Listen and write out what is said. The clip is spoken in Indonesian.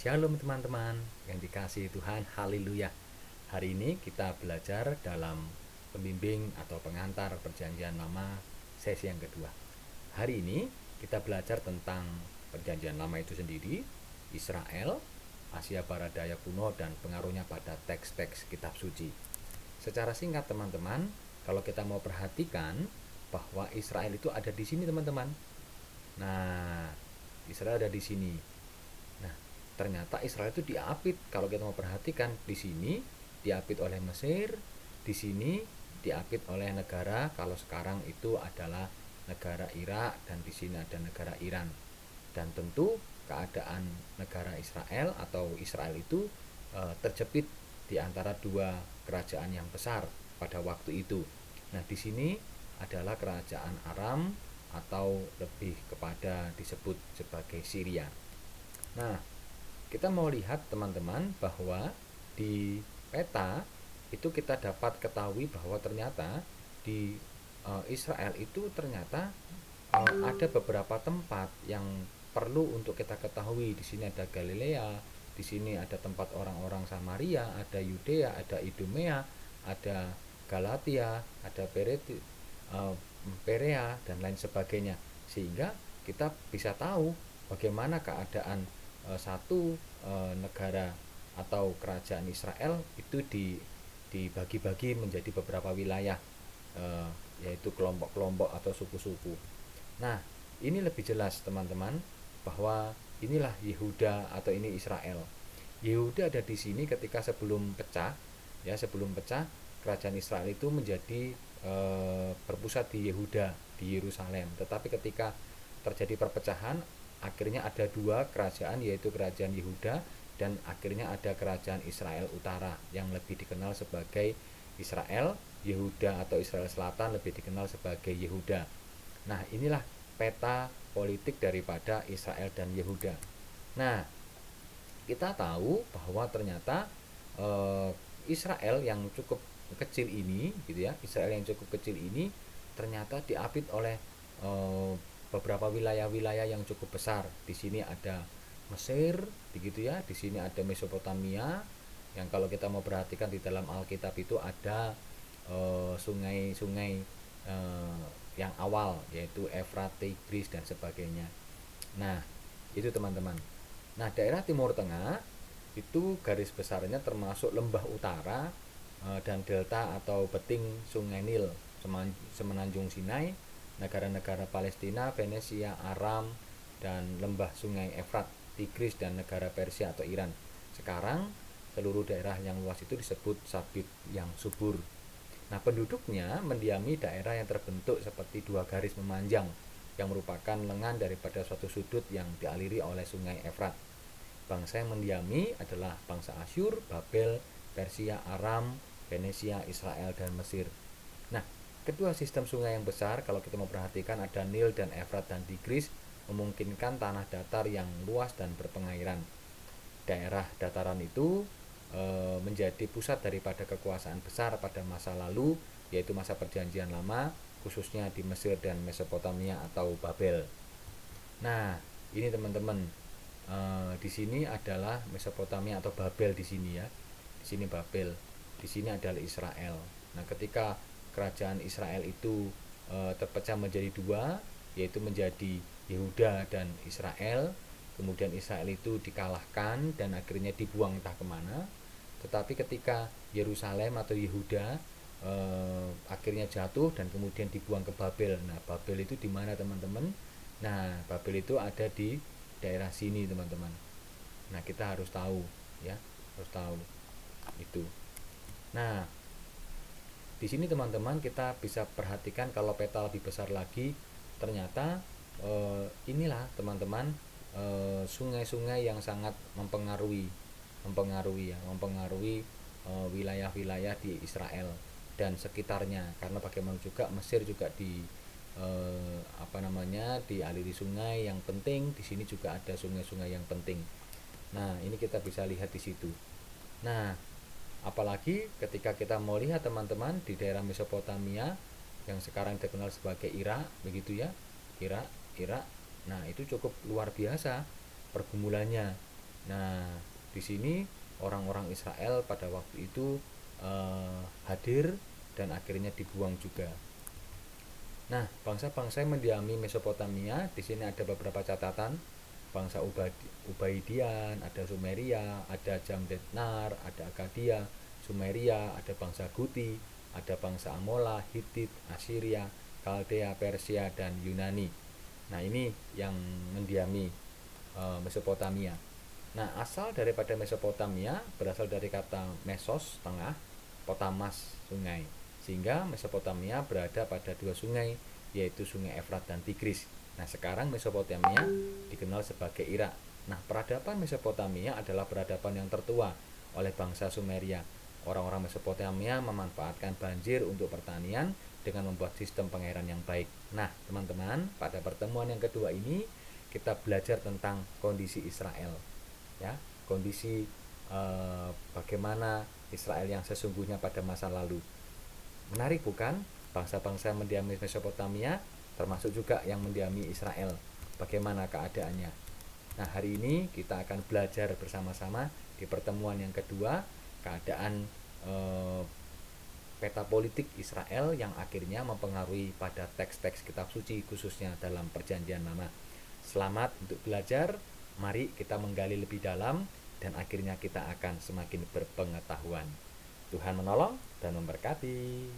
Shalom teman-teman yang dikasihi Tuhan, haleluya. Hari ini kita belajar dalam pembimbing atau pengantar perjanjian lama sesi yang kedua. Hari ini kita belajar tentang perjanjian lama itu sendiri, Israel, Asia Barat Daya kuno, dan pengaruhnya pada teks-teks kitab suci. Secara singkat teman-teman, kalau kita mau perhatikan bahwa Israel itu ada di sini teman-teman. Nah, Israel ada di sini. Nah, ternyata Israel itu diapit. Kalau kita mau perhatikan, di sini diapit oleh Mesir, di sini diapit oleh negara, kalau sekarang itu adalah negara Irak, dan di sini ada negara Iran. Dan tentu keadaan negara Israel atau Israel itu terjepit di antara dua kerajaan yang besar pada waktu itu. Nah, di sini adalah kerajaan Aram atau lebih kepada disebut sebagai Syria. Nah, kita mau lihat teman-teman bahwa di peta itu kita dapat ketahui bahwa ternyata di Israel itu ternyata ada beberapa tempat yang perlu untuk kita ketahui. Di sini ada Galilea, di sini ada tempat orang-orang Samaria, ada Yudea, ada Idumea, ada Galatia, ada Perea, dan lain sebagainya. Sehingga kita bisa tahu bagaimana keadaan satu negara atau kerajaan Israel itu dibagi-bagi menjadi beberapa wilayah, yaitu kelompok-kelompok atau suku-suku. Nah, ini lebih jelas teman-teman bahwa inilah Yehuda atau ini Israel. Yehuda ada di sini ketika sebelum pecah, ya, sebelum pecah kerajaan Israel itu menjadi berpusat di Yehuda, di Yerusalem. Tetapi ketika terjadi perpecahan, akhirnya ada dua kerajaan, yaitu kerajaan Yehuda dan akhirnya ada kerajaan Israel Utara yang lebih dikenal sebagai Israel. Yehuda atau Israel Selatan lebih dikenal sebagai Yehuda. Nah, inilah peta politik daripada Israel dan Yehuda. Nah, kita tahu bahwa ternyata Israel yang cukup kecil ini, gitu ya, Israel yang cukup kecil ini ternyata diapit oleh beberapa wilayah-wilayah yang cukup besar. Di sini ada Mesir, begitu ya. Di sini ada Mesopotamia, yang kalau kita mau perhatikan di dalam Alkitab itu ada sungai-sungai yang awal, yaitu Efrat, Tigris, dan sebagainya. Nah, itu teman-teman. Nah, daerah Timur Tengah itu garis besarnya termasuk lembah utara dan delta atau beting Sungai Nil, Semenanjung Sinai, negara-negara Palestina, Venesia, Aram, dan lembah Sungai Efrat, Tigris, dan negara Persia atau Iran. Sekarang seluruh daerah yang luas itu disebut Sabit yang subur. Nah, penduduknya mendiami daerah yang terbentuk seperti dua garis memanjang yang merupakan lengan daripada suatu sudut yang dialiri oleh Sungai Efrat. Bangsa yang mendiami adalah bangsa Asyur, Babel, Persia, Aram, Venesia, Israel, dan Mesir. Nah, kedua sistem sungai yang besar, kalau kita mau perhatikan, ada Nil dan Efrat dan Tigris, memungkinkan tanah datar yang luas dan berpengairan. Daerah dataran itu menjadi pusat daripada kekuasaan besar pada masa lalu, yaitu masa perjanjian lama, khususnya di Mesir dan Mesopotamia atau Babel. Nah, ini teman-teman, di sini adalah Mesopotamia atau Babel di sini ya. Di sini Babel, di sini adalah Israel. Nah, ketika kerajaan Israel itu terpecah menjadi dua, yaitu menjadi Yehuda dan Israel. Kemudian Israel itu dikalahkan dan akhirnya dibuang entah kemana. Tetapi ketika Yerusalem atau Yehuda akhirnya jatuh dan kemudian dibuang ke Babel. Nah, Babel itu di mana teman-teman? Nah, Babel itu ada di daerah sini teman-teman. Nah, kita harus tahu ya, harus tahu itu. Nah, di sini teman-teman kita bisa perhatikan kalau peta lebih besar lagi, ternyata inilah teman-teman sungai-sungai yang sangat mempengaruhi wilayah-wilayah di Israel dan sekitarnya, karena bagaimana juga Mesir juga dialiri sungai yang penting. Di sini juga ada sungai-sungai yang penting. Nah, ini kita bisa lihat di situ. Nah, apalagi ketika kita mau lihat teman-teman di daerah Mesopotamia yang sekarang dikenal sebagai Irak, begitu ya, Irak. Nah, itu cukup luar biasa pergumulannya. Nah, di sini orang-orang Israel pada waktu itu hadir dan akhirnya dibuang juga. Nah, bangsa-bangsa yang mendiami Mesopotamia, di sini ada beberapa catatan. Bangsa Ubaidian, ada Sumeria, ada Jamdetnar, ada Akadia, Sumeria, ada bangsa Guti, ada bangsa Amola, Hitit, Assyria, Kaldea, Persia, dan Yunani. Nah, ini yang mendiami Mesopotamia. Nah, asal daripada Mesopotamia berasal dari kata mesos, tengah, potamas, sungai. Sehingga Mesopotamia berada pada dua sungai, yaitu sungai Efrat dan Tigris. Nah, sekarang Mesopotamia dikenal sebagai Irak. Nah, peradaban Mesopotamia adalah peradaban yang tertua oleh bangsa Sumeria. Orang-orang Mesopotamia memanfaatkan banjir untuk pertanian dengan membuat sistem pengairan yang baik. Nah, teman-teman, pada pertemuan yang kedua ini kita belajar tentang kondisi Israel, ya, kondisi bagaimana Israel yang sesungguhnya pada masa lalu. Menarik bukan? Bangsa-bangsa yang mendiami Mesopotamia termasuk juga yang mendiami Israel. Bagaimana keadaannya? Nah, hari ini kita akan belajar bersama-sama di pertemuan yang kedua keadaan peta politik Israel yang akhirnya mempengaruhi pada teks-teks kitab suci, khususnya dalam Perjanjian Lama. Selamat untuk belajar. Mari kita menggali lebih dalam dan akhirnya kita akan semakin berpengetahuan. Tuhan menolong dan memberkati.